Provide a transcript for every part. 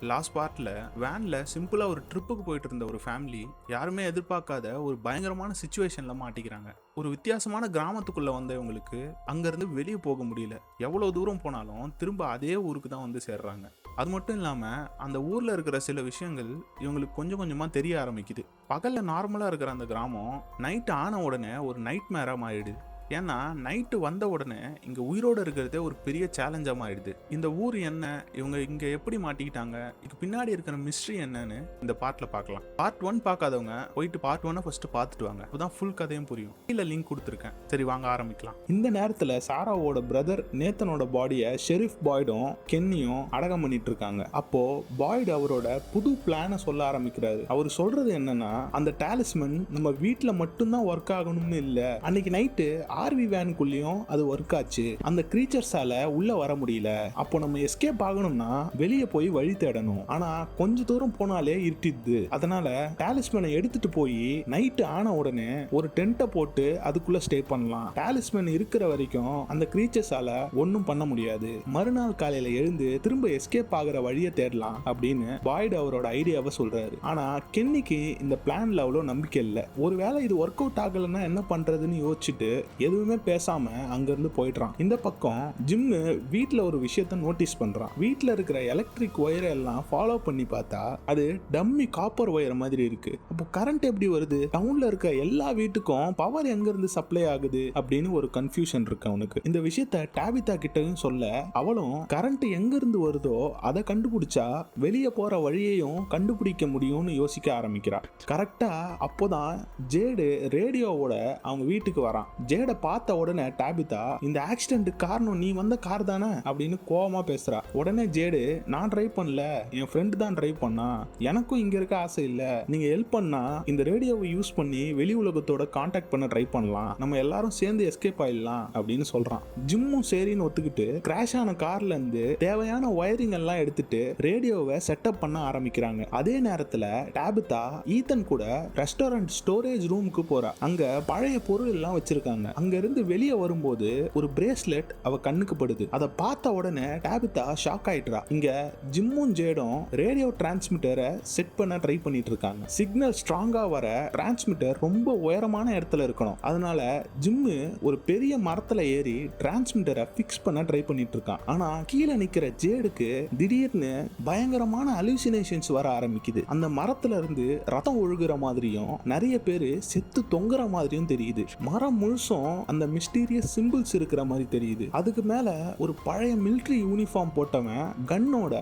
Last பார்ட்ல வேன்ல சிம்பிளா ஒரு ட்ரிப்புக்கு போயிட்டு இருந்த ஒரு ஃபேமிலி யாருமே எதிர்பார்க்காத ஒரு பயங்கரமான சுச்சுவேஷன்ல மாட்டிக்கிறாங்க. ஒரு வித்தியாசமான கிராமத்துக்குள்ள வந்தவங்களுக்கு அங்கிருந்து வெளியே போக முடியல. எவ்வளவு தூரம் போனாலும் திரும்ப அதே ஊருக்கு தான் வந்து சேர்றாங்க. அது மட்டும் இல்லாம அந்த ஊர்ல இருக்கிற சில விஷயங்கள் இவங்களுக்கு கொஞ்சம் கொஞ்சமா தெரிய ஆரம்பிக்குது. பகல்ல நார்மலா இருக்கிற அந்த கிராமம் நைட் ஆன உடனே ஒரு நைட் மேரா மாறிடுது. ஏன்னா நைட்டு வந்த உடனே இங்க உயிரோடு இருக்கிறதே ஒரு பெரிய சேலஞ்சா மாறிடுது. இந்த ஊர் என்ன, இவங்க இங்க எப்படி மாட்டிக்கிட்டாங்க, இதுக்கு பின்னாடி இருக்கிற மிஸ்ட்ரி என்னன்னு இந்த பார்ட்ல பார்க்கலாம். பார்ட் 1 பார்க்காதவங்க போயிட்டு பார்ட் 1 ஃபர்ஸ்ட் பார்த்துட்டு வாங்க, அப்பதான் ஃபுல் கதையும் புரியும். கீழே லிங்க் கொடுத்துருக்கேன். சரி வாங்க ஆரம்பிக்கலாம். இந்த நேரத்துல சாராவோட பிரதர் நேத்தனோட பாடியை ஷெரீஃப் பாய்டும் கென்னியும் அடக்கம் பண்ணிட்டு இருக்காங்க. அப்போ பாய்டு அவரோட புது பிளானை சொல்ல ஆரம்பிக்கிறாரு. அவர் சொல்றது என்னன்னா, அந்த டாலிஸ்மன் நம்ம வீட்டுல மட்டும்தான் ஒர்க் ஆகணும்னு இல்ல, அன்னைக்கு நைட்டு ஆர்வி வேனுக்குள்ளேயும் அது ஒர்க் ஆச்சு. அந்த கிரீச்சர்ஸால உள்ள வர முடியல. அப்போ நம்ம எஸ்கேப் ஆகணும்னா வெளியே போய் வழி தேடணும். ஆனா கொஞ்ச தூரம் போனாலே இருட்டிடுது. அதனால டாலிஸ்மனை எடுத்துட்டு போய் நைட்டு ஆன உடனே ஒரு டென்ட்டை போட்டு அதுக்குள்ள ஸ்டே பண்ணலாம். டாலிஸ்மன் இருக்கிற வரைக்கும் அந்த கிரீச்சர்ஸால ஒன்னும் பண்ண முடியாது. மறுநாள் காலையில எழுந்து திரும்ப எஸ்கேப் ஆகிற வழியை தேடலாம் அப்படின்னு பாய்டு அவரோட ஐடியாவை சொல்றாரு. ஆனா கென்னிக்கு இந்த பிளான்ல அவ்வளவு நம்பிக்கை இல்லை. ஒருவேளை இது ஒர்க் அவுட் ஆகலன்னா என்ன பண்றதுன்னு யோசிச்சுட்டு எதுவுமே பேசாம அங்கிருந்து போயிடுறான். இந்த பக்கம் ஜிம்மு வீட்டுல ஒரு விஷயத்த நோட்டீஸ் பண்றான். வீட்டுல இருக்கிற எலக்ட்ரிக் ஒயரை எல்லாம் ஃபாலோ பண்ணி பார்த்தா அது டம்மி காப்பர் ஒயர் மாதிரி இருக்கு. அப்போ கரண்ட் எப்படி வருது, டவுன்ல இருக்க எல்லா வீட்டுக்கும் பவர் எங்க இருந்து சப்ளை ஆகுது அப்படின்னு ஒரு கன்ஃபியூஷன் இருக்கு அவனுக்கு. இந்த விஷயத்த டாபிதா கிட்டயும் சொல்ல அவளும் கரண்ட் எங்க இருந்து வருதோ அதை கண்டுபிடிச்சா வெளியே போற வழியையும் கண்டுபிடிக்க முடியும்னு யோசிக்க ஆரம்பிக்கிறா. கரெக்டா அப்போதான் ஜேடு ரேடியோவோட அவங்க வீட்டுக்கு வரான். ஜேட பார்த்த உடனே டாபிதா, இந்த ஆக்சிடென்ட் காரணம் நீ வந்த கார் தானே அப்படின்னு கோவமா பேசுறா. உடனே ஜேடு, நான் டிரைவ் பண்ணல, என் ஃப்ரெண்ட் தான் டிரைவ் பண்ணா, எனக்கும் இங்க இருக்க ஆசை இல்ல, நீங்க ஹெல்ப் பண்ணா இந்த ரேடியோவை யூஸ் பண்ணி வெளி உலகத்தோட கான்டாக்ட் பண்ண ட்ரை பண்ணலாம், நம்ம எல்லாரும் சேர்ந்து எஸ்கேப் ஆயிடலாம் அப்படின்னு சொல்றான். ஜிம்மும் சரின்னு ஒத்துக்கிட்டு கிராஷ் ஆன கார்ல இருந்து தேவையான ஒயரிங் எல்லாம் எடுத்துட்டு ரேடியோவை செட்டப் பண்ண ஆரம்பிக்கிறாங்க. அதே நேரத்துல டாபிதா ஈத்தன் கூட ரெஸ்டாரண்ட் ஸ்டோரேஜ் ரூமுக்கு போறா. அங்க பழைய பொருள் எல்லாம் வச்சிருக்காங்க. அங்க இருந்து வெளியே வரும்போது ஒரு பிரேஸ்லெட் அவ கண்ணுக்கு படுது. அதை பார்த்த உடனே டாபிதா ஷாக் ஆயிடுறா. இங்க ஜிம்மும் ஜேடும் ரேடியோ டிரான்ஸ்மிட்டரை செட் பண்ண ட்ரை பண்ணிட்டு இருக்காங்க. சிக்னல் ஸ்ட்ராங்கா வர டிரான்ஸ்மிட்டர் ரொம்ப உயரமான இடத்துல இருக்கணும். அதனால ஜிம்மு ஒரு பெரிய மரத்துல ஏறி டிரான்ஸ்மிட்டரை பிக்ஸ் பண்ண ட்ரை பண்ணிட்டு இருக்கான். ஆனா கீழே நிக்கிற ஜேடுக்கு திடீர்னு பயங்கரமான அலுசினேஷன்ஸ் வர ஆரம்பிக்குது. அந்த மரத்துல இருந்து ரத்தம் ஒழுகுற மாதிரியும் நிறைய பேரு செத்து தொங்குற மாதிரியும் தெரியுது. மரம் முழுசும் அந்த மிஸ்டீரியஸ் சிம்பிள்ஸ் இருக்கிற மாதிரி தெரியுது. அதுக்கு மேல ஒரு பழைய மிலிட்டரி யூனிஃபார்ம் போட்டவன் கன்னோட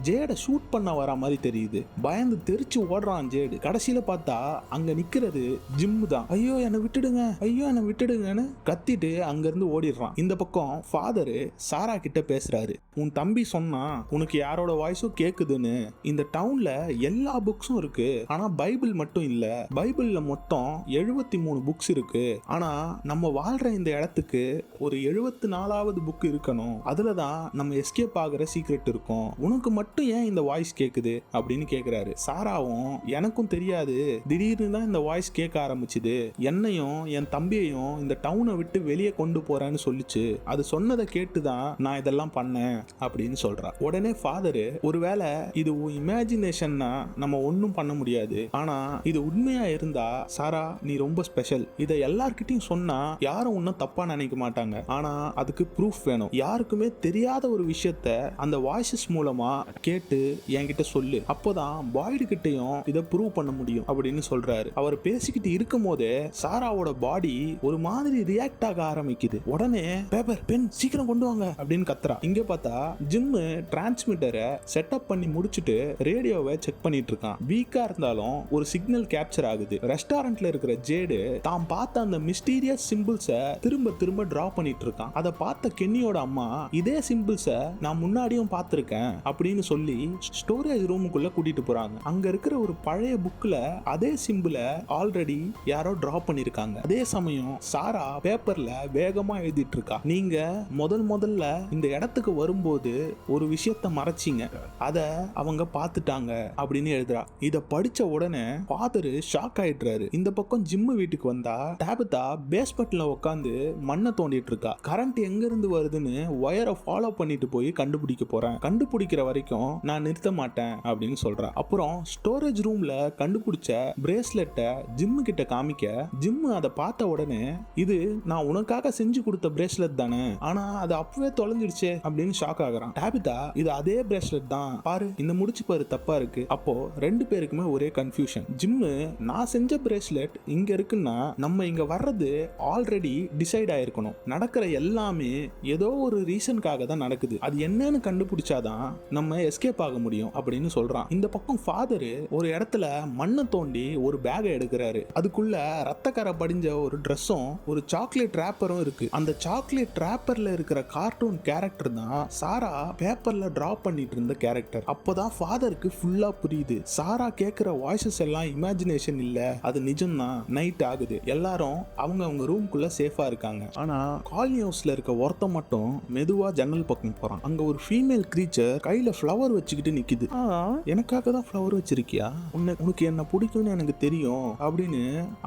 ஜேட ஷூட் பண்ண வர மாதிரி தெரியுது. பயந்து தெரிச்சு ஓடுறான் ஜேடு. கடைசியில பார்த்தா அங்க நிக்கிறது ஜிம்மு தான். ஐயோ என்னை விட்டுடுங்க, ஐயோ என்னை விட்டுடுங்கன்னு கத்திட்டு அங்க இருந்து ஓடிடுறான். இந்த பக்கம் ஃபாதரு சாரா கிட்ட பேசுறாரு. உன் தம்பி சொன்னா உனக்கு யாரோட வாய்ஸும் கேக்குதுன்னு. இந்த டவுன்ல எல்லா புக்ஸும் இருக்கு, ஆனா பைபிள் மட்டும் இல்ல. பைபிள்ல மொத்தம் 73 புக்ஸ் இருக்கு. ஆனா நம்ம வாழ்ற இந்த இடத்துக்கு ஒரு 74வது புக் இருக்கணும். அதுலதான் நம்ம எஸ்கேப் ஆகிற சீக்ரெட் இருக்கும். உனக்கு மட்டும் ஏன் இந்த வாய்ஸ் கேக்குது அப்படின்னு கேக்குறாரு. சாராவும் எனக்கும் தெரியாது, திடீர்னு தான் இந்த வாய்ஸ் கேட்க ஆரம்பிச்சுது, என்னையும் என் தம்பியையும் இந்த டவுனை விட்டு வெளியே கொண்டு போறேன்னு சொல்லிச்சு, அது சொன்னதை கேட்டுதான் நான் இதெல்லாம் பண்ணேன் அப்படின்னு சொல்றா. உடனே ஃபாதரு, ஒருவேளை இது இமேஜினேஷன்னா நம்ம ஒன்னும் பண்ண முடியாது, ஆனா இது உண்மையா இருந்தா சாரா நீ ரொம்ப ஸ்பெஷல். இதை எல்லார்கிட்டையும் சொன்னா யாரும் ஒன்னும் தப்பா நினைக்க மாட்டாங்க. ஆனா அதுக்கு ப்ரூஃப் வேணும். யாருக்குமே தெரியாத ஒரு விஷயத்த அந்த வாய்ஸஸ் மூலமா கேட்டு என்கிட்ட சொல்லு, அப்போதான் பாய்டு கிட்டையும் இதை ப்ரூவ் பண்ண முடியும் அப்படின்னு சொல்றாரு. அவர் பேசிக்கிட்டு இருக்கும் போதே சாராவோட பாடி ஒரு மாதிரி ரியாக்ட் ஆக ஆரம்பிக்குது. உடனே பேப்பர் பென் சீக்கிரம் கொண்டு வாங்க அப்படின்னு கத்துறா. இங்க பார்த்தா ஜிம்மு டிரான்ஸ்மிட்டரை செட்டப் பண்ணி முடிச்சுட்டு ரேடியோவை செக் பண்ணிட்டு இருக்கான். வீக்கா இருந்தாலும் ஒரு சிக்னல் கேப்சர் ஆகுது. ரெஸ்டாரண்ட்ல இருக்கிற ஜேடு தான் பார்த்த அந்த மிஸ்டீரியஸ் சிம்பிள்ஸை திரும்ப திரும்ப டிரா பண்ணிட்டு இருக்கான். அதை பார்த்த கென்னியோட அம்மா, இதே சிம்பிள்ஸை நான் முன்னாடியும் பார்த்திருக்கேன் அப்படின்னு சொல்லி ஸ்டோரேஜ் ரூமுக்குள்ள கூட்டிட்டு போறாங்க. அங்க இருக்கிற ஒரு பழைய புக்ல அதே சிம்பிளை ஆல்ரெடி யாரோ டிரா பண்ணிருக்காங்க. அதே சமயம் சாரா பேப்பர்ல வேகமா எழுதிட்டு இருக்கா. நீங்க முதல்ல இந்த இடத்துக்கு வரும்போது ஒரு விஷயத்த மறைச்சிங்க, அத அவங்க பார்த்துட்டாங்க அப்படின்னு எழுதுறா. இத படிச்ச உடனே ஃபாதர் ஷாக் ஆயிடுறாரு. இந்த பக்கம் ஜிம்மு வீட்டுக்கு வந்தா டாபிதா பேஸ்மெண்ட்ல உட்காந்து மண்ணை தோண்டிட்டு இருக்கா. கரண்ட் எங்க இருந்து வருதுன்னு ஒயரை ஃபாலோ பண்ணிட்டு போய் கண்டுபிடிக்க போறேன், கண்டுபிடிக்கிற வரைக்கும் நான் நிறுத்த மாட்டேன் அப்படின்னு சொல்றா. அப்புறம் ஸ்டோரேஜ் ரூம்ல கண்டுபிடிச்ச பிரேஸ்லெட்டை ஜிம்மு கிட்ட காமிக்க, ஜிம்மு அதை பார்த்த உடனே இது நான் உனக்காக செஞ்சு கொடுத்த பிரேஸ்லெட் தானே, ஆனா அது அப்பவே தொலைஞ்சிடுச்சே அப்படின்னு ஷாக் ஆகுறான். டாபிதா இது அதே பிரேஸ்லெட் தான் பாரு, இந்த முடிச்சு பாரு தப்பா இருக்கு. அப்போ ரெண்டு பேருக்குமே ஒரே கன்ஃபியூஷன். ஜிம்மு நான் செஞ்ச பிரேஸ்லெட் இங்க இருக்குன்னா நம்ம இங்க வர்றது ஆல்ரெடி டிசைட் ஆயிருக்கணும், நடக்கிற எல்லாமே ஏதோ ஒரு ரீசனுக்காக தான் நடக்குது, அது என்னன்னு கண்டுபிடிச்சாதான் நம்ம எஸ்கேப் ஆக முடியும் அப்படின்னு சொல்றான். இந்த பக்கம் ஃபாதர் ஒரு இடத்துல மண்ணை தோண்டி ஒரு பேகை எடுக்கிறாரு. அதுக்குள்ள ரத்தக்கரை படிஞ்ச ஒரு ட்ரெஸ்ஸும் ஒரு சாக்லேட் ரேப்பரும் இருக்கு. அந்த சாக்லேட் ரேப்பர்ல இருக்கிற கார்ட்டூன் கேரக்டர் தான் சாரா பேப்பர்ல டிரா பண்ணிட்டு இருந்த கேரக்டர். அப்போதான் ஃபாதருக்கு ஃபுல்லா புரியுது, சாரா கேட்கிற வாய்ஸஸ் எல்லாம் இமேஜினேஷன் இல்ல, அது நிஜம்தான். நைட் ஆகுது, எல்லாரும் அவங்க ரூம்குள்ள சேஃபா இருக்காங்க. ஆனா காலனி ஹவுஸ்ல இருக்க ஒருத்தன் மட்டும் மெதுவா ஜன்னல் பக்கம் போறான். அங்க ஒரு ஃபீமேல் கிரீச்சர் கையில ஃப்ளவர் வச்சுக்கிட்டு நிக்குது. எனக்காக தான் ஃப்ளவர் வச்சிருக்கியா, உனக்கு என்ன பிடிக்கும்னு எனக்கு தெரியும் அப்படின்னு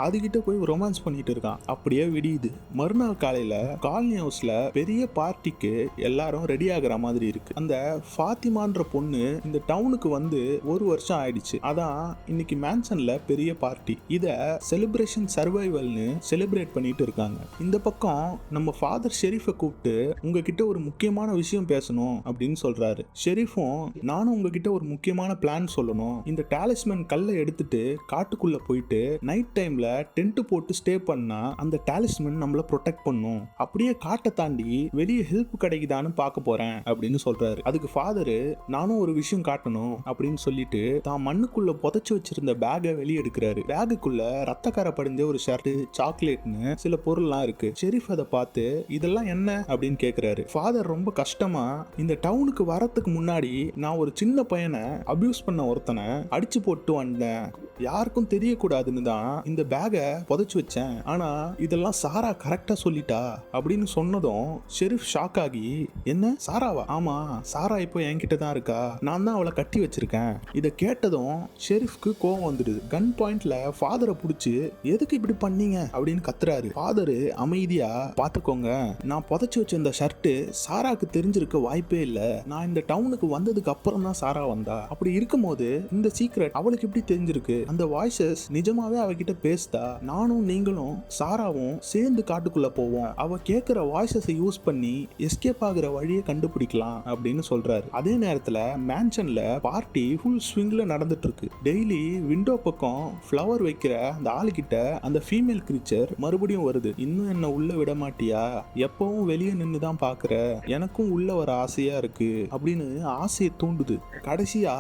அதுகிட்ட போய் ரொமான்ஸ் பண்ணிட்டு இருக்கான். அப்படியே விடியுது. மறுநாள் காலையில காலனி ஹவுஸ்ல பெரிய பார்ட்டிக்கு எல்லாரும் ரெடி ஆகுற மாதிரி இருக்கு. அந்த ஃபாத்திமான்ற பொண்ணு இந்த டவுனுக்கு வந்து ஒரு வருஷம் ஆயிடுச்சு. அதான் இன்னைக்கு மேன்சன்ல பெரிய பார்ட்டி. இத செலிப்ரேஷன் சர்வைவல்னு செலிப்ரேட் பண்ணிட்டு இருக்காங்க. இந்த பக்கம் நம்ம ஃபாதர் ஷெரீஃபை கூப்பிட்டு உங்ககிட்ட ஒரு முக்கியமான விஷயம் பேசணும் அப்படின்னு சொல்றாரு. ஷெரீஃபும் நானும் உங்ககிட்ட ஒரு முக்கியமான பிளான் சொல்லணும். இந்த டாலிஸ்மன் கல்லை எடுத்துட்டு காட்டுக்குள்ள போயிட்டு நைட் டைம்ல டென்ட் போட்டு ஸ்டே பண்ணா அந்த டாலிஸ்மன் நம்மள ப்ரொடெக்ட் பண்ணும். அப்படியே காட்டை தாண்டி வெளியே ஹெல்ப் கிடைக்குதான்னு பார்க்க போறேன் அப்படின்னு சொல்றாரு. அதுக்கு ஃபாதரு நானும் ஒரு விஷயம் காட்டணும் அப்படின்னு சொல்லிட்டு தான் மண்ணுக்குள்ள புதைச்சு வச்சிருந்த பேகை வெளியே எடுக்கிறாரு. பேகுக்குள்ள ரத்தக்கரை படிஞ்ச ஒரு ஷர்ட், சாக்லேட்னு சில பொருள்லாம் இருக்கு. ஷெரீஃப் அதை பார்த்து இதெல்லாம் என்ன அப்படின்னு கேட்கிறாரு. ஃபாதர் ரொம்ப கஷ்டமா, இந்த டவுனுக்கு வரத்துக்கு முன்னாடி நான் ஒரு சின்ன பையனை அபியூஸ் பண்ண ஒருத்தனை அடிச்சு போட்டு வந்தேன், யாருக்கும் தெரியக்கூடாதுன்னு தான் இந்த பேகை புதைச்சு வச்சேன், ஆனா இதெல்லாம் சாரா கரெக்டா சொல்லிட்டா அப்படின்னு சொன்னதும் ஷெரீஃப் ஷாக் ஆகி, என்ன சாராவா? ஆமா, சாரா இப்போ என்கிட்ட தான் இருக்கா, நான் தான் அவளை கட்டி வச்சிருக்கேன். இதை கேட்டதும் ஷெரீஃப்க்கு கோவம் வந்துடுது. கன் பாயிண்ட்ல ஃபாதரை பிடிச்சி எதுக்கு இப்படி பண்ணீங்க அப்படின்னு கத்துறாரு. ஃபாதரு அமைதியா, பாத்துக்கோங்க, நான் புதைச்சு வச்ச இந்த ஷர்ட்டு சாராக்கு தெரிஞ்சிருக்க வாய்ப்பே இல்லை, நான் இந்த டவுனுக்கு வந்ததுக்கு அப்புறம் தான் சாரா வந்தா, அப்படி இருக்கும்போது இந்த சீக்ரெட் அவளுக்கு எப்படி தெரிஞ்சிருக்கு, அந்த வாய்ஸஸ் நிஜமாவே அவகிட்ட பேசுதா, நானும் நீங்களும் சாராவும் சேர்ந்து காட்டுக்குள்ள போவோம், அவ கேட்கிற வாய்ஸஸை யூஸ் பண்ணி எஸ்கேப் ஆகுற வழியை கண்டுபிடிக்கலாம் அப்படின்னு சொல்றாரு. அதே நேரத்துல மேன்ஷன்ல பார்ட்டி ஃபுல் ஸ்விங்ல நடந்துட்டு இருக்கு. டெய்லி விண்டோ பக்கம் ஃப்ளவர் வைக்கிற அந்த ஆளுகிட்ட அந்த ஃபீமேல் கிரீச்சர் மறுபடியும் வருது. இன்னும் என்ன உள்ள விட மாட்டியா, எப்பவும் வெளியே நின்று தான் பாக்குற, எனக்கும் உள்ள வர ஆசையா இருக்கு அப்படின்னு ஆசையை தூண்டுது. கடைசியா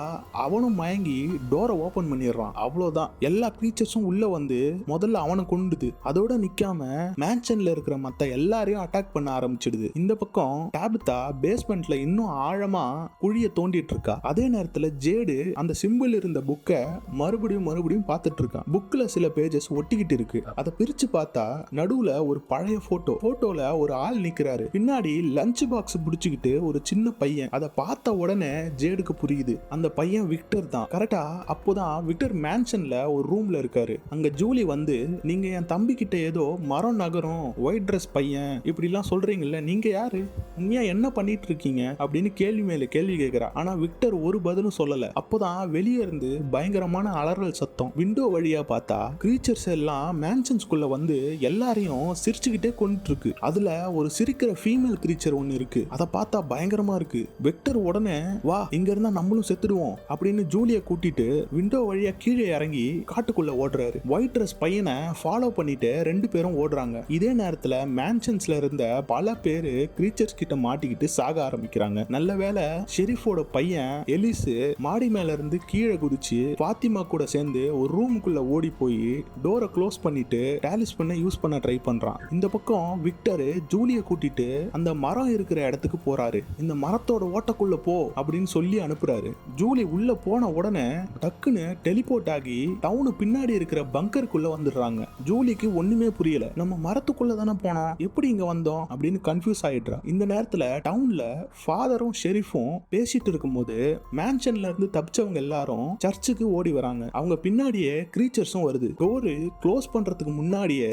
அவனும் மயங்கி டோரை ஓபன் பண்ணிடுறான். அவ்வளவுதான், எல்லா கிரீச்சர்ஸும் உள்ள வந்து முதல்ல அவனை கொண்டுது. அதோட நிக்காம மேன்ஷன்ல இருக்கிற மத்த எல்லாரையும் அட்டாக் பண்ண ஆரம்பிச்சிடுது. இந்த பக்கம் டாபிதா பேஸ்மெண்ட்ல இன்னும் ஆழமா குழிய தோண்டிட்டு இருக்கா. அதே நேரத்துல ஜேடு அந்த சிம்பிள் இருந்த புக்கை மறுபடியும் பார்த்துட்டு இருக்கான். புக்ல சில பேஜஸ் ஒட்டிக்கிட்டு இருக்கு. அதை பிரிச்சு பார்த்தா நடுவுல ஒரு பழைய போட்டோல ஒரு ஆள் நிக்கிறாரு. பின்னாடி லஞ்ச் பாக்ஸ் பிடிச்சுக்கிட்டு ஒரு சின்ன பையன். அதை பார்த்த உடனே ஜேடுக்கு புரியுது, அந்த பையன் விக்டர் தான். கரெக்டா அப்போதான் விக்டர் மேன்ஷன்ல ஒரு ரூம்ல இருக்காரு. அங்க ஜூலி வந்து, நீங்க என் தம்பி கிட்ட ஏதோ மரம் நகரும் ஒயிட் ட்ரெஸ் பையன் இப்படிலாம் சொல்றீங்கல்ல, நீங்க யாரு, உண்மையா என்ன பண்ணிட்டு இருக்கீங்க அப்படின்னு கேள்வி மேல கேள்வி கேட்கிறா. ஆனா விக்டர் ஒரு பதிலும் சொல்லல. அப்போதான் வெளியே இருந்து பயங்கரமான அலறல் சத்தம். விண்டோ வழியா பார்த்தா கிரீச்சர்ஸ் எல்லாம் மேன்ஷன்ஸ்குள்ள வந்து எல்லாரையும் சிரிச்சுக்கிட்டே கொண்டு இருக்கு. அதுல ஒரு சிரிக்கிற ஃபீமேல் கிரீச்சர் ஒன்னு இருக்கு. அதை பார்த்தா பயங்கரமா இருக்கு. விக்டர் உடனே வா, இங்க இருந்தா நம்மளும் செத்துடுவோம் அப்படின்னு ஜூலிய கூட்டிட்டு விண்டோ வழியா கீழே இறங்கி காட்டுக்குள்ள ஓடுறாரு. ஒயிட் ட்ரெஸ் பையனை ஃபாலோ பண்ணிட்டு ரெண்டு பேரும் ஓடுறாங்க. இதே நேரத்துல மேன்ஷன்ஸ்ல இருந்த பல பேரு கிரீச்சர்ஸ் கிட்ட மாட்டிக்கிட்டு சாக ஆரம்பிக்கிறாங்க. நல்ல வேளை ஷெரீஃபோட பையன் எலிசு மாடி மேல இருந்து கீழே குதிச்சு ஃபாத்திமா கூட சேர்ந்து ஒரு ரூமுக்குள்ள ஓடி போய் டோரை க்ளோஸ் பண்ணிட்டு டாலிஸ்மனை யூஸ் பண்ண ட்ரை பண்றான். இந்த பக்கம் விக்டர் ஜூலிய கூட்டிட்டு அந்த மரம் இருக்கிற இடத்துக்கு போறாரு. இந்த மரத்தோட ஓட்டக்குள்ள போ அப்படின்னு சொல்லி அனுப்புறாரு. ஜூலி உள்ள போன உடனே டக்குன்னு டெலிபோர்ட் ஆகி டவுனு பின்னாடி இருக்கிற பங்கருக்குள்ள வந்துடுறாங்க. ஜூலிக்கு ஒண்ணுமே புரியல, நம்ம மரத்துக்குள்ள தானே போனோம், எப்படி இங்க வந்தோம் அப்படின்னு கன்ஃபியூஸ் ஆயிடுறா. இந்த நேரத்துல டவுன்ல ஃபாதரும் ஷெரீஃபும் பேசிட்டு இருக்கும்போது மேன்ஷன்ல இருந்து தப்பிச்சவங்க எல்லாரும் சர்ச்சுக்கு ஓடி வராங்க. அவங்க பின்னாடியே கிரீச்சர்ஸும் வருது. டோரு க்ளோஸ் பண்றதுக்கு முன்னாடியே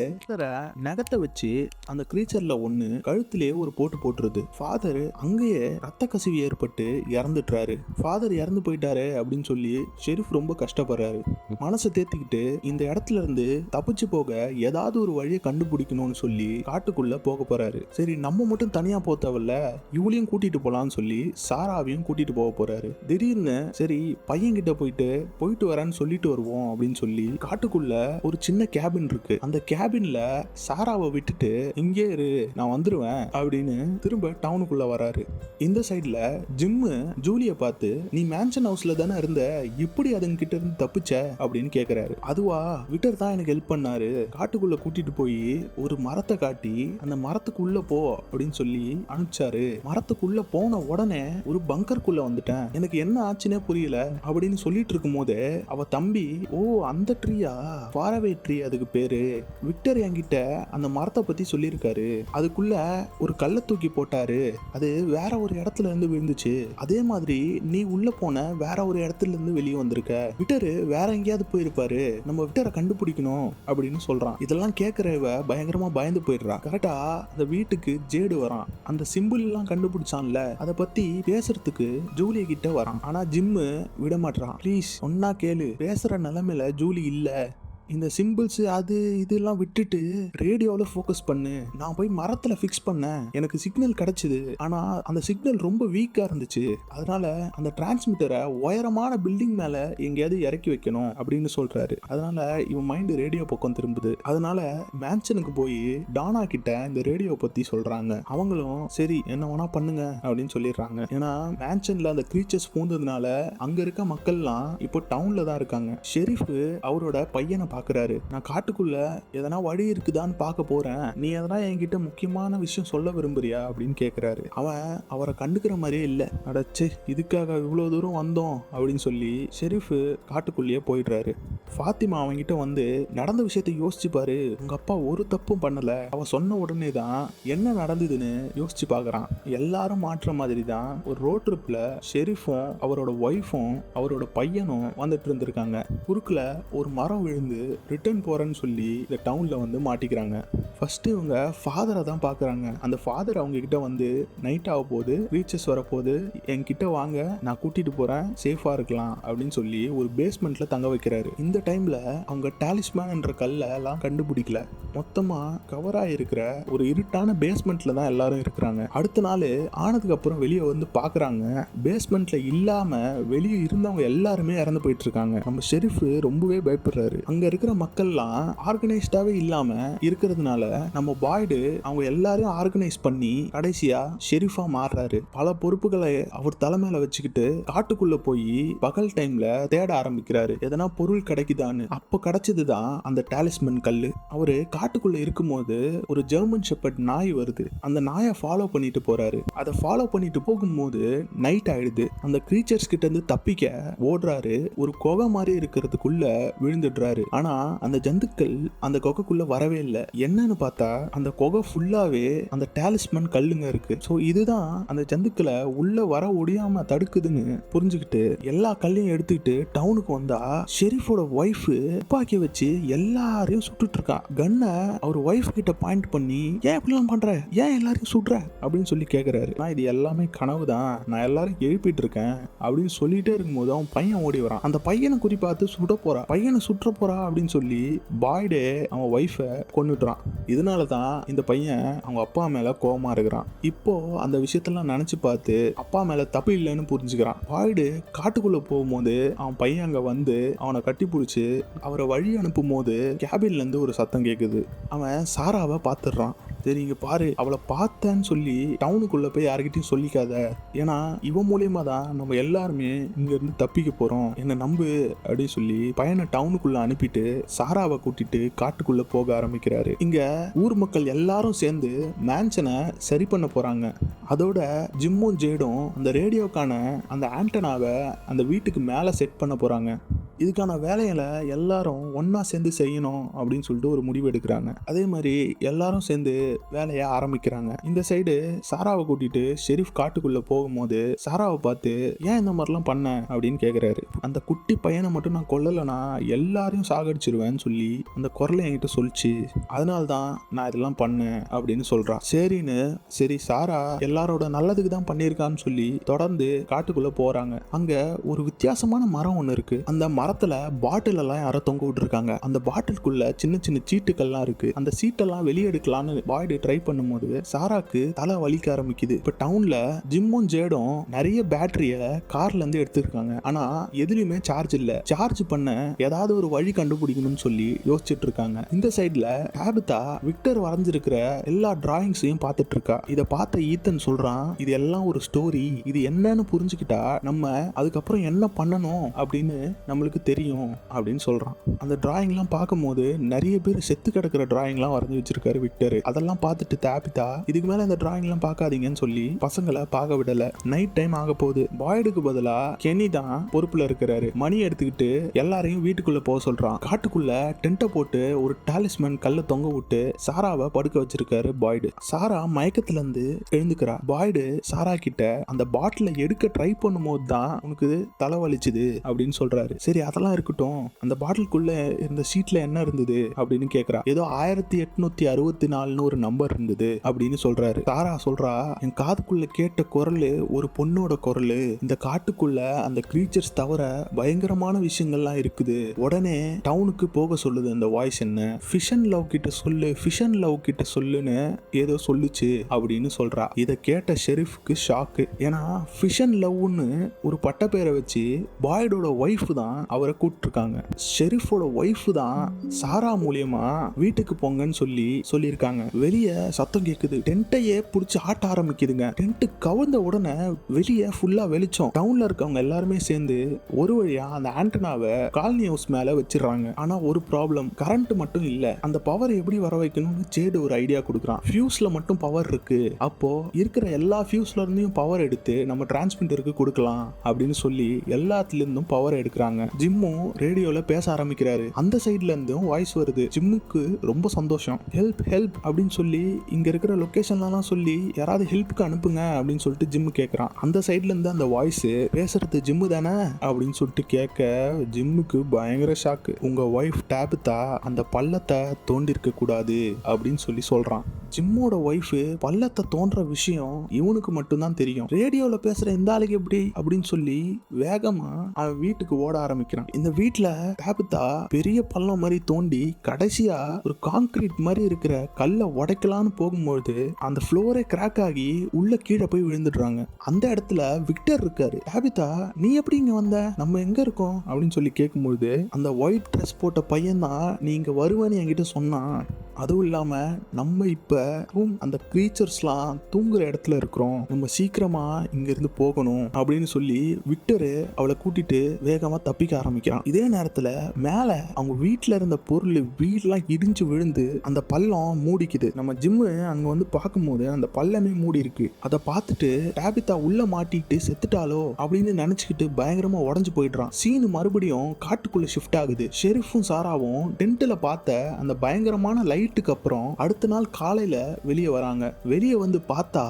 நகத்தை வச்சு அந்த கிரீச்சர்ல ஒண்ணு கழுத்திலே ஒரு போட்டு போட்டுருது. ஃபாதர் அங்கேயே ரத்த கசிவு ஏற்பட்டு இறந்துட்டாரு. ஃபாதர் இறந்து போயிட்டாரு அப்படின்னு சொல்லி ஷெரீஃப் ரொம்ப கஷ்டப்படுறாரு. மனசை தேத்திக்கிட்டு இந்த இடத்துல இருந்து தப்பிச்சு போக ஏதாவது ஒரு வழியை கண்டுபிடிக்கணும்னு சொல்லி காட்டுக்குள்ள போக போறாரு. சரி நம்ம மட்டும் தனியா போத்தவல்ல, இவளையும் கூட்டிட்டு போலான்னு சொல்லி சாராவையும் கூட்டிட்டு போக போறாரு. திடீர்னு சரி பையன் கிட்ட போயிட்டு வரேன்னு சொல்லிட்டு வருவோம் அப்படின்னு சொல்லி காட்டுக்குள்ள ஒரு சின்ன கேபின் இருக்கு. அந்த கேபின்ல சாராவை விட்டுட்டு இங்கே இரு நான் வந்துருவேன் அப்படின்னு திரும்ப டவுனுக்குள்ள வராரு. இந்த சைட்ல ஜிம்மு ஜூலிய பார்த்து நீ மேன்ஷன் ஹவுஸ்ல தானே இருந்த, எப்படி அதுங்க கிட்ட இருந்து தப்பிச்ச அப்படின்னு கேக்குறாரு. அதுவா விட்டர் தான் எனக்கு ஹெல்ப் பண்ணாரு, காட்டுக்குள்ள கூட்டிட்டு போய் ஒரு மரத்தை காட்டி அந்த மரத்துக்குள்ள போ அப்படின்னு சொல்லி அனுப்பிச்சாரு. மரத்துக்குள்ள போன உடனே ஒரு பங்கருக்குள்ள வந்துட்டேன், எனக்கு என்ன ஆச்சுன்னே புரியல அப்படின்னு சொல்லிட்டு இருக்கும் போது அவ தம்பி ஓ அந்த ட்ரீயா, ஃபாரவே ட்ரீ அதுக்கு பேரு, விக்டர் என்கிட்ட அந்த மரத்தை பத்தி சொல்லியிருக்காரு, அதுக்குள்ள ஒரு கல்லை தூக்கி போட்டாரு, அது வேற ஒரு இடத்துல இருந்து விழுந்துச்சு, அதே மாதிரி நீ உள்ள போன வேற ஒரு இடத்துல இருந்து வெளியே வந்திருக்க, விக்டர் வேற எங்கேயாவது போயிருப்பாரு, நம்ம விக்டரை கண்டுபிடிக்கணும் அப்படின்னு சொல்றான். இதெல்லாம் கேட்கறவ பயங்கரமா பயந்து போயிடுறா. கரெக்டா அந்த வீட்டுக்கு ஜேடு வரான். அந்த சிம்பிள் எல்லாம் கண்டுபிடிச்சான்ல அதை பத்தி பேசுறதுக்கு ஜூலி கிட்ட வரான். ஆனா ஜிம்மு விட மாட்டான். ப்ளீஸ் ஒன்னா கேளு, பேசுற நிலைமையில ஜூலி இல்ல, இந்த சிம்பிள்ஸ் அது இதெல்லாம் விட்டுட்டு ரேடியோவில் ஃபோக்கஸ் பண்ணு. நான் போய் மரத்தில் ஃபிக்ஸ் பண்ணேன், எனக்கு சிக்னல் கிடைச்சிது, ஆனால் அந்த சிக்னல் ரொம்ப வீக்காக இருந்துச்சு, அதனால அந்த டிரான்ஸ்மிட்டரை உயரமான பில்டிங் மேலே எங்கேயாவது இறக்கி வைக்கணும் அப்படின்னு சொல்றாரு. அதனால இவன் மைண்டு ரேடியோ பக்கம் திரும்புது. அதனால மேன்ஷனுக்கு போய் டானா கிட்ட இந்த ரேடியோ பற்றி சொல்றாங்க. அவங்களும் சரி என்ன வேணா பண்ணுங்க அப்படின்னு சொல்லிடுறாங்க. ஏன்னா மேன்ஷன்ல அந்த கிரீச்சர்ஸ் பூந்ததுனால அங்க இருக்க மக்கள்லாம் இப்போ டவுன்ல தான் இருக்காங்க. ஷெரீஃப் அவரோட பையனை பார்க்குறாரு. நான் காட்டுக்குள்ள எதனா வழி இருக்குதான்னு பார்க்க போறேன், நீ எதனா என்கிட்ட முக்கியமான விஷயம் சொல்ல விரும்புறியா அப்படின்னு கேட்குறாரு. அவன் அவரை கண்டுக்கிற மாதிரியே இல்லை. அடச்சு இதுக்காக இவ்வளோ தூரம் வந்தோம் அப்படின்னு சொல்லி ஷெரீஃப் காட்டுக்குள்ளேயே போயிடுறாரு. ஃபாத்திமா அவன்கிட்ட வந்து நடந்த விஷயத்தை யோசிச்சு பாரு, உங்க அப்பா ஒரு தப்பும் பண்ணல, அவ சொன்ன உடனே தான் என்ன நடந்ததுன்னு யோசிச்சு பார்க்கறான். எல்லாரும் மாற்ற மாதிரி தான் ஒரு ரோட் ட்ரிப்ல ஷெரீஃபும் அவரோட ஒய்ஃபும் அவரோட பையனும் வந்துட்டு இருந்திருக்காங்க. குறுக்குல ஒரு மரம் விழுந்து ரிட்டர்ன் போறேன்னு சொல்லி இந்த டவுன்ல வந்து மாட்டிக்கிறாங்க. ஃபர்ஸ்ட் இவங்க ஃபாதரை தான் பாக்குறாங்க. அந்த ஃபாதர் அவங்க கிட்ட வந்து நைட் ஆக போது ரீச்சஸ் வரப்போது, என்கிட்ட வாங்க நான் கூட்டிட்டு போறேன், சேஃபா இருக்கலாம் அப்படின்னு சொல்லி ஒரு பேஸ்மெண்ட்ல தங்க வைக்கிறாரு. இந்த டைம்ல அவங்க டாலிஸ்மேன் என்ற கல்லை எல்லாம் கண்டுபிடிக்கல. மொத்தமா கவரா இருக்கிற ஒரு இருட்டான பேஸ்மெண்ட்ல தான் எல்லாரும் இருக்கிறாங்க. அடுத்த நாள் ஆனதுக்கு அப்புறம் வெளியே வந்து பாக்குறாங்க, பேஸ்மெண்ட்ல இல்லாம வெளியே இருந்தவங்க எல்லாருமே இறந்து போயிட்டு இருக்காங்க. நம்ம ஷெரீஃப் ரொம்பவே பயப்படுறாரு. அங்க இருக்கிற மக்கள்லாம் ஆர்கனைஸ்டாவே இல்லாம இருக்கிறதுனால நம்ம பாய்டு அவங்க எல்லாரையும் ஆர்கனைஸ் பண்ணி கடைசியா ஷெரீஃபா மாறுறாரு. பல பொறுப்புகளை அவர் தலைமையில வச்சுக்கிட்டு காட்டுக்குள்ள போய் பகல் டைம்ல தேட ஆரம்பிக்கிறாரு, எதனா பொருள் கிடைக்குதான்னு. அப்ப கிடைச்சதுதான் அந்த டாலிஸ்மன் கல்லு. அவரு காட்டுக்குள்ள இருக்கும்போது ஒரு ஜெர்மன் ஷெப்பர்ட் நாய் வருது. அந்த நாயை ஃபாலோ பண்ணிட்டு போறாரு. அதை ஃபாலோ பண்ணிட்டு போகும்போது நைட் ஆயிடுது. அந்த கிரீச்சர்ஸ் கிட்ட இருந்து தப்பிக்க ஓடுறாரு. ஒரு குகை மாதிரி இருக்கிறதுக்குள்ள விழுந்துடுறாரு. ஆனா அந்த ஜந்துக்கள் அந்த குகைக்குள்ள வரவே இல்லை. என்னன்னு பார்த்தா அந்த குகை ஃபுல்லாவே அந்த டாலிஸ்மன் கல்லுங்க இருக்கு. ஸோ இதுதான் அந்த ஜந்துக்களை உள்ள வர முடியாம தடுக்குதுன்னு புரிஞ்சுக்கிட்டு எல்லா கல்லையும் எடுத்துக்கிட்டு டவுனுக்கு வந்தா ஷெரீஃபோட ஒய்ஃப் துப்பாக்கி வச்சு எல்லாரையும் சுட்டுட்டு இருக்கான். கன்னை அவர் ஒய்ஃப் கிட்ட பாயிண்ட் பண்ணி ஏன் இப்படிலாம் பண்ற, ஏன் எல்லாரையும் சுடுற அப்படின்னு சொல்லி கேட்கிறாரு. நான் இது எல்லாமே கனவு தான், நான் எல்லாரும் எழுப்பிட்டு இருக்கேன் அப்படின்னு சொல்லிட்டே இருக்கும்போது அவன் பையன் ஓடி வரான். அந்த பையனை குறிப்பாத்து சுட போறா, பையனை சுற்ற போறா அப்படின்னு சொல்லி பாய்டே அவன் ஒய்ஃபை கொன்னுட்டுறான். இதனால தான் இந்த பையன் அவங்க அப்பா மேல கோவமா இருக்கிறான். இப்போ அந்த விஷயத்தெல்லாம் நினைச்சு பார்த்து அப்பா மேல தப்பு இல்லைன்னு புரிஞ்சுக்கிறான். பாய்டு காட்டுக்குள்ள போகும்போது அவன் பையன் அங்க வந்து அவனை கட்டி பிடிச்சி அவரை வழி அனுப்பும் போது கேபின்ல இருந்து ஒரு சத்தம் கேட்குது. அவன் சாராவை பார்த்துடுறான். சரி இங்க பாரு, அவளை பார்த்தேன்னு சொல்லி டவுனுக்குள்ள போய் யாருக்கிட்டையும் சொல்லிக்காத, ஏன்னா இவன் மூலியமா தான் நம்ம எல்லாருமே இங்க இருந்து தப்பிக்க போறோம், என்ன நம்பு அப்படின்னு சொல்லி பையனை டவுனுக்குள்ள அனுப்பிட்டு சாராவை கூட்டிட்டு காட்டுக்குள்ள போக ஆரம்பிக்கிறாரு. இங்க ஊர் மக்கள் எல்லாரும் சேர்ந்து மேன்ஷனை சரி பண்ண போறாங்க. அதோட ஜிம்மும் ஜேடும் அந்த ரேடியோக்கான அந்த ஆண்டனாவை அந்த வீட்டுக்கு மேல செட் பண்ண போறாங்க. இதுக்கான வேலைகளை எல்லாரும் ஒன்னா சேர்ந்து செய்யணும் அப்படின்னு சொல்லிட்டு ஒரு முடிவு எடுக்கிறாங்க. அதே மாதிரி எல்லாரும் சேர்ந்து வேலையை ஆரம்பிக்கிறாங்க. இந்த சைடு சாராவை கூட்டிட்டு ஷெரீஃப் காட்டுக்குள்ள போகும்போது சாராவை பார்த்து ஏன் இந்த மாதிரிலாம் பண்ண அப்படின்னு கேட்குறாரு. அந்த குட்டி பையனை மட்டும் நான் கொல்லலைனா எல்லாரையும் சாகடிச்சிருவேன்னு சொல்லி அந்த குரலை என்கிட்ட சொல்லிச்சு, அதனால்தான் நான் இதெல்லாம் பண்ணேன் அப்படின்னு சொல்றான். சரி சாரா எல்லாரோட நல்லதுக்கு தான் பண்ணியிருக்கான்னு சொல்லி தொடர்ந்து காட்டுக்குள்ள போறாங்க. அங்க ஒரு வித்தியாசமான மரம் ஒண்ணு இருக்கு. அந்த மரத்துல பாட்டில் எல்லாம் யாரோ தொங்க விட்டுருக்காங்க. அந்த பாட்டிலுக்குள்ள சின்ன சின்ன சீட்டுகள்லாம் இருக்கு. அந்த சீட்டெல்லாம் வெளியே எடுக்கலான்னு பாய்டு ட்ரை பண்ணும்போது சாராக்கு தலை வலிக்க ஆரம்பிக்குது. இப்ப டவுன்ல ஜிம்மும் ஜேடும் நிறைய பேட்டரிய கார்ல இருந்து எடுத்துருக்காங்க. ஆனா எதுலயுமே சார்ஜ் இல்ல. சார்ஜ் பண்ண ஏதாவது ஒரு வழி கண்டுபிடிக்கணும்னு சொல்லி யோசிச்சுட்டு இருக்காங்க. இந்த சைட்ல டாபிதா விக்டர் வரைஞ்சிருக்கிற எல்லா டிராயிங்ஸையும் பார்த்துட்டு இருக்கா. இதை பார்த்த ஈத்தன் சொல்றான், இது எல்லாம் ஒரு ஸ்டோரி, இது என்னன்னு புரிஞ்சுக்கிட்டா நம்ம அதுக்கப்புறம் என்ன பண்ணணும் அப்படின்னு நம்மளுக்கு தெரியும் அப்படின்னு சொல்றான். அந்த டிராயிங்லாம் பார்க்கும்போது நிறைய பேர் செத்து கிடக்கிற டிராயிங்லாம் வரைஞ்சி வச்சிருக்காரு விக்டர். அதெல்லாம் பார்த்துட்டு டாபிதா இதுக்கு மேல இந்த டிராயிங்லாம் பார்க்காதீங்கன்னு சொல்லி பசங்களை பார்க்க விடல. நைட் டைம் ஆக போகுது. பாய்டுக்கு பதிலா கெனி தான் பொறுப்புல இருக்கிறாரு. மணி எடுத்துக்கிட்டு எல்லாரையும் வீட்டுக்குள்ள போக சொல்றான். காட்டுக்குள்ள டென்ட்டை போட்டு ஒரு டாலிஸ்மேன் கல்ல தொங்க விட்டு சாராவை படுக்க வச்சிருக்காரு பாய்டு. சாரா மயக்கத்துல இருந்து எழுந்துக்கிறா. பாய்டு சாரா கிட்ட அந்த பாட்டில எடுக்க ட்ரை பண்ணும்போது தான் உனக்கு தலைவலிச்சுது அப்படின்னு சொல்றாரு. சரி அதெல்லாம் இருக்கட்டும், அந்த பாட்டிலுக்குள்ள இருந்த சீட்ல என்ன இருந்தது அப்படின்னு கேக்குறா. ஏதோ 1864 ஒரு நம்பர் இருந்தது அப்படின்னு சொல்றாரு. சாரா சொல்றா, என் காதுக்குள்ள கேட்ட குரல் ஒரு பொண்ணோட குரல். இந்த காட்டுக்குள்ள அந்த கிரீச்சர்ஸ் தவிர பயங்கரமான விஷயங்கள்லாம் இருக்குது. உடனே டவுனுக்கு போக சொல்லுது அந்த வாய்ஸ். என்ன ஃபிஷன் லவ் கிட்ட சொல்லு, ஃபிஷன் லவ் கிட்ட சொல்லுன்னு ஏதோ சொல்லுச்சு அப்படின்னு சொல்றா. இதை கேட்ட ஷெரீஃப்க்கு ஷாக்கு. ஏன்னா ஃபிஷன் லவ்னு ஒரு பட்ட பேரை வச்சு பாய்டோட ஒய்ஃப் தான் அவரை கூப்பிட்டுருக்காங்க. ஷெரீஃபோட ஒய்ஃப் தான் சாரா மூலியமா வீட்டுக்கு போங்கன்னு சொல்லியிருக்காங்க. வெளியே சத்தம் கேக்குது. டென்ட்டையே பிடிச்சி ஆட்ட ஆரம்பிக்குதுங்க. டென்ட் கவுந்த உடனே வெளியே ஃபுல்லா வெளிச்சம். டவுன்ல இருக்கவங்க எல்லாருமே சேர்ந்து ஒரு வழியா அந்த ஆண்டனாவை காலனி ஹவுஸ் மேல வச்சிடறாங்க. ஆனா ஒரு ப்ராப்ளம், கரண்ட் மட்டும் இல்ல. அந்த பவர் எப்படி வர வைக்கணும்னு ஜேடு ஒரு ஐடியா கொடுக்குறான். ஃபியூஸ்ல மட்டும் பவர் இருக்கு, அப்போ இருக்கிற எல்லா ஃபியூஸ்ல இருந்தும் பவர் எடுத்து நம்ம டிரான்ஸ்மிட்டருக்கு கொடுக்கலாம் அப்படின்னு சொல்லி எல்லாத்துல இருந்தும் பவர் எடுக்கிறாங்க. ஜிம்மும் ரேடியோல பேச ஆரம்பிக்கிறாரு. அந்த சைட்ல இருந்தும் வாய்ஸ் வருது. ஜிம்முக்கு ரொம்ப சந்தோஷம். ஹெல்ப் ஹெல்ப் அப்படின்னு சொல்லி இங்க இருக்கிற லொகேஷன்லாம் சொல்லி யாராவது ஹெல்ப்புக்கு அனுப்புங்க அப்படின்னு சொல்லிட்டு ஜிம்மு கேட்கறான். அந்த சைட்ல இருந்து அந்த வாய்ஸ் பேசுறது ஜிம்மு தானே அப்படின்னு சொல்லிட்டு கேட்க ஜிம்முக்கு பயங்கர ஷாக்கு. உங்க ஒய்ஃப் டாபிதா அந்த பள்ளத்தை தோண்டி இருக்க கூடாது அப்படின்னு சொல்றான். ஜிம்மோட ஒய்ஃப் பள்ளத்தை தோன்ற விஷயம் இவனுக்கு மட்டும்தான் தெரியும். ரேடியோல பேசுற இந்த ஆளுக்கு எப்படி அப்படின்னு சொல்லி வேகமா அவன் வீட்டுக்கு ஓட ஆரம்பிக்கிறான். இந்த வீட்டுல டாபிதா பெரிய பள்ளம் மாதிரி தோண்டி கடைசியா ஒரு கான்கிரீட் மாதிரி இருக்கிற கல்லை உடைக்கலான்னு போகும்போது அந்த ஃப்ளோரே கிராக் ஆகி உள்ள கீழே போய் விழுந்துடுறாங்க. அந்த இடத்துல விக்டர் இருக்காரு. டாபிதா நீ எப்படி இங்க வந்த, நம்ம எங்க இருக்கோம் அப்படின்னு சொல்லி கேட்கும்போது அந்த ஒயிட் ட்ரெஸ் போட்ட பையன் தான் நீ இங்க வருவேன்னு என்கிட்ட சொன்னான். அதுவும் இல்லாம நம்ம இப்ப அந்த கிரீச்சர்ஸ்லாம் தூங்குற இடத்துல இருக்கிறோம், நம்ம சீக்கிரமா இங்க இருந்து போகணும் அப்படின்னு சொல்லி விக்டரு அவளை கூட்டிட்டு வேகமா தப்பிக்க ஆரம்பிக்கிறான். இதே நேரத்துல மேல அவங்க வீட்டுல இருந்த பொருள் வீடெல்லாம் இடிஞ்சு விழுந்து அந்த பள்ளம் மூடிக்குது. நம்ம ஜிம்மு அங்க வந்து பார்க்கும்போது அந்த பள்ளமே மூடி இருக்கு. அதை பார்த்துட்டு டாபிதா உள்ள மாட்டிக்கிட்டு செத்துட்டாலோ அப்படின்னு நினைச்சுக்கிட்டு பயங்கரமா உடஞ்சு போயிடுறான். சீனு மறுபடியும் காட்டுக்குள்ள ஷிஃப்ட் ஆகுது. ஷெரீஃபும் சாராவும் டென்ட்ல பார்த்த அந்த பயங்கரமான லைட்டுக்கு அப்புறம் அடுத்த நாள் காலையில வெளியே வராங்க. வெளியே வந்து பார்த்தா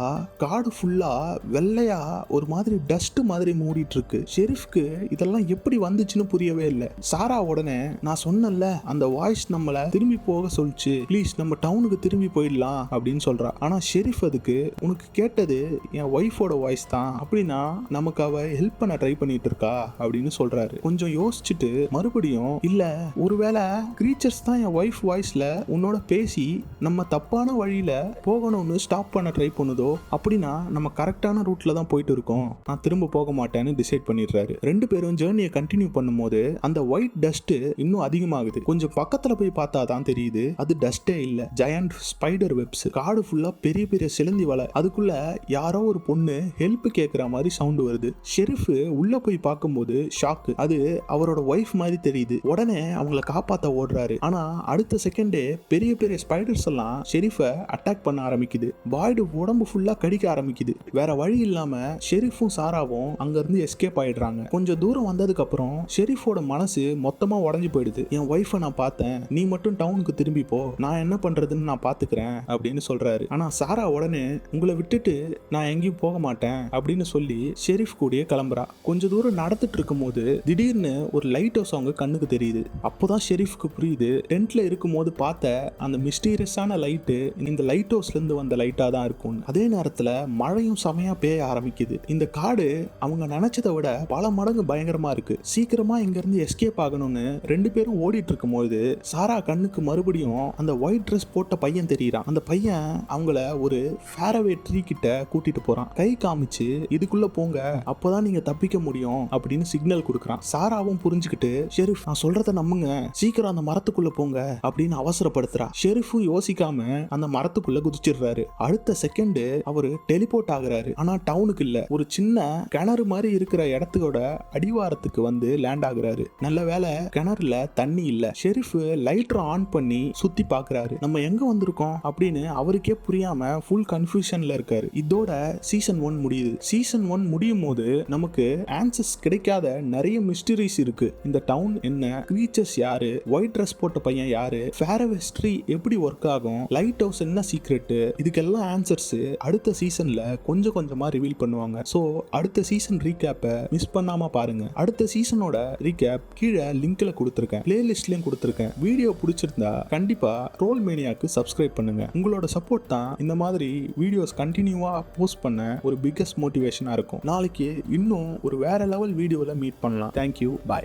காடு ஃபுல்லா வெள்ளையா ஒரு மாதிரி டஸ்ட் மாதிரி மூடிட்டு இருக்கு. ஷெரீஃப்க்கு இதெல்லாம் எப்படி வந்துச்சுன்னு புரியவே இல்லை. சாரா உடனே நான் சொன்னல அந்த வாய்ஸ் நம்மள திரும்பி போக சொல்லிச்சு, ப்ளீஸ் நம்ம டவுனுக்கு திரும்பி போயிடலாம் அப்படின்னு சொல்றா. ஆனா ஷெரீஃப் அதுக்கு உனக்கு கேட்டது என் ஒய்ஃபோட வாய்ஸ் தான், அப்படின்னா நமக்கு அவ ஹெல்ப் பண்ண ட்ரை பண்ணிட்டு இருக்கா அப்படின்னு சொல்றாரு. கொஞ்சம் யோசிச்சுட்டு மறுபடியும் இல்ல ஒருவேளை கிரீச்சர்ஸ் தான் என் ஒய்ஃப் வாய்ஸ்ல உன்னோட பேசி நம்ம தப்பான வழியில போகணும்னு ஸ்டாப் பண்ண ட்ரை பண்ணுதோ, அப்படின்னா நம்ம கரெக்டான ரூட்ல தான் போயிட்டு இருக்கோம், நான் திரும்ப போக மாட்டேன்னு டிசைட் பண்ணிடுறாரு. ரெண்டு பேரும் ஜேர்னியை கண்டினியூ பண்ணும்போது அந்த ஒயிட் டஸ்ட் இன்னும் அதிகமாகுது. கொஞ்சம் பக்கத்துல போய் பார்த்தா தான் தெரியுது அது டஸ்டே இல்ல, ஜெயண்ட் ஸ்பைடர் வெப்ஸ். காடு ஃபுல்லா பெரிய பெரிய சிலந்தி வலை. அதுக்குள்ள யாரோ ஒரு பொண்ணு ஹெல்ப் கேட்கிற மாதிரி சவுண்ட் வருது. ஷெரீஃப் உள்ள போய் பார்க்கும்போது ஷாக்கு, அது அவரோட ஒய்ஃப் மாதிரி தெரியுது. உடனே அவங்கள காப்பாத்த ஓடுறாரு. ஆனா அடுத்த செகண்டே பெரிய பெரிய பெரிய ஸ்பைடர்ஸ் எல்லாம் ஷெரீஃபை அட்டாக் பண்ண ஆரம்பிக்குது. பாய்டு உடம்பு ஃபுல்லா கடிக்க ஆரம்பிக்குது. வேற வழி இல்லாம ஷெரீஃபும் சாராவும் அங்க இருந்து எஸ்கேப் ஆயிடுறாங்க. கொஞ்சம் தூரம் வந்ததுக்கு அப்புறம் ஷெரீஃபோட மனசு மொத்தமா உடஞ்சு போயிடுது. என் ஒய்ஃபை நான் பார்த்தேன், நீ மட்டும் டவுனுக்கு திரும்பி போ, நான் என்ன பண்றதுன்னு நான் பாத்துக்கிறேன் அப்படின்னு சொல்றாரு. ஆனா சாரா உடனே உங்களை விட்டுட்டு நான் எங்கேயும் போக மாட்டேன் அப்படின்னு சொல்லி ஷெரீஃப் கூடயே கிளம்புறா. கொஞ்ச தூரம் நடந்துட்டு இருக்கும் போது திடீர்னு ஒரு லைட் ஹவுஸ் அவங்க கண்ணுக்கு தெரியுது. அப்போதான் ஷெரீஃப்க்கு புரியுது, டென்ட்ல இருக்கும் போது பார்த்த அந்த மிஸ்டீரியஸான லைட்டு இந்த லைட் ஹவுஸ்ல இருந்து வந்த லைட்டா தான் இருக்கும். அதே நேரத்துல மழையும் செமையா பெய்ய ஆரம்பிக்குது. இந்த காடு அவங்க நினைச்சதை விட பல மடங்கு பயங்கரமா இருக்கு. சீக்கிரமா இங்க இருந்து எஸ்கேப் ஆகணும்னு ரெண்டு பேரும் ஓடிட்டு இருக்கும் போது சாரா கண்ணுக்கு மறுபடியும் அந்த ஒயிட் ட்ரெஸ் போட்ட பையன் தெரியறான். அந்த பையன் அவங்கள ஒரு ஃபேரவே ட்ரீ கிட்ட கூட்டிட்டு போறான். கை காமிச்சு இதுக்குள்ள போங்க, அப்பதான் நீங்க தப்பிக்க முடியும் அப்படின்னு சிக்னல் கொடுக்கறான். சாராவும் புரிஞ்சுக்கிட்டு ஷெரீஃப் நான் சொல்றத நம்புங்க, சீக்கிரம் அந்த மரத்துக்குள்ள போங்க அப்படின்னு அவசரப்படுத்துறா. ஷெரீஃபும் யோசிக்காம அந்த மரத்துக்குள்ள குதிச்சிடுறாரு. அடுத்த செகண்ட் அவரு டெலிபோர்ட் ஆகுறாரு. ஆனா டவுனுக்கு இல்ல, ஒரு சின்ன கிணறு மாதிரி இருக்கிற இடத்தோட அடிவாரத்துக்கு வந்து லேண்ட் ஆகுறாரு. நல்ல வேளை கிணறுல தண்ணி இல்ல. ஷெரீஃப் லைட்டர் ஆன் பண்ணி சுத்தி பாக்குறாரு. நம்ம எங்க வந்திருக்கோம் அப்படின்னு அவருக்கே புரியாம ஃபுல் கன்ஃபியூஷன்ல இருக்காரு. இதோட சீசன் 1 முடியுது. சீசன் 1 முடியும் போது நமக்கு ஆன்சர்ஸ் கிடைக்காத நிறைய மிஸ்டரிஸ் இருக்கு. இந்த டவுன் என்ன, கிரீச்சர்ஸ் யாரு, ஒயிட் ட்ரெஸ் போட்ட பையன் யாரு, ஃபேரவெஸ்ட்ரி எப்படி ஒர்க் ஆகும், லைட் ஹவுஸ் என்ன சீக்ரெட், இதுக்கெல்லாம் ஆன்சர்ஸ் அடுத்த சீசன்ல கொஞ்சம் கொஞ்சமா ரிவீல் பண்ணுவாங்க. சோ அடுத்த சீசன் ரீகேப்பை மிஸ் பண்ணாம பாருங்க. அடுத்த சீசனோட ரீகேப் கீழே லிங்க்ல கொடுத்திருக்கேன், பிளேலிஸ்ட்லயும் கொடுத்திருக்கேன். வீடியோ பிடிச்சிருந்தா கண்டிப்பா ட்ரோல் மேனியாக்கு சப்ஸ்கிரைப் பண்ணுங்க. உங்களோட சப்போர்ட் தான் இந்த மாதிரி வீடியோஸ் கண்டினியூவா போஸ்ட் பண்ண ஒரு பிக்கஸ்ட் மோட்டிவேஷனா இருக்கும். நாளைக்கு இன்னும் ஒரு வேற லெவல் வீடியோல மீட் பண்ணலாம். தேங்க்யூ, பாய்.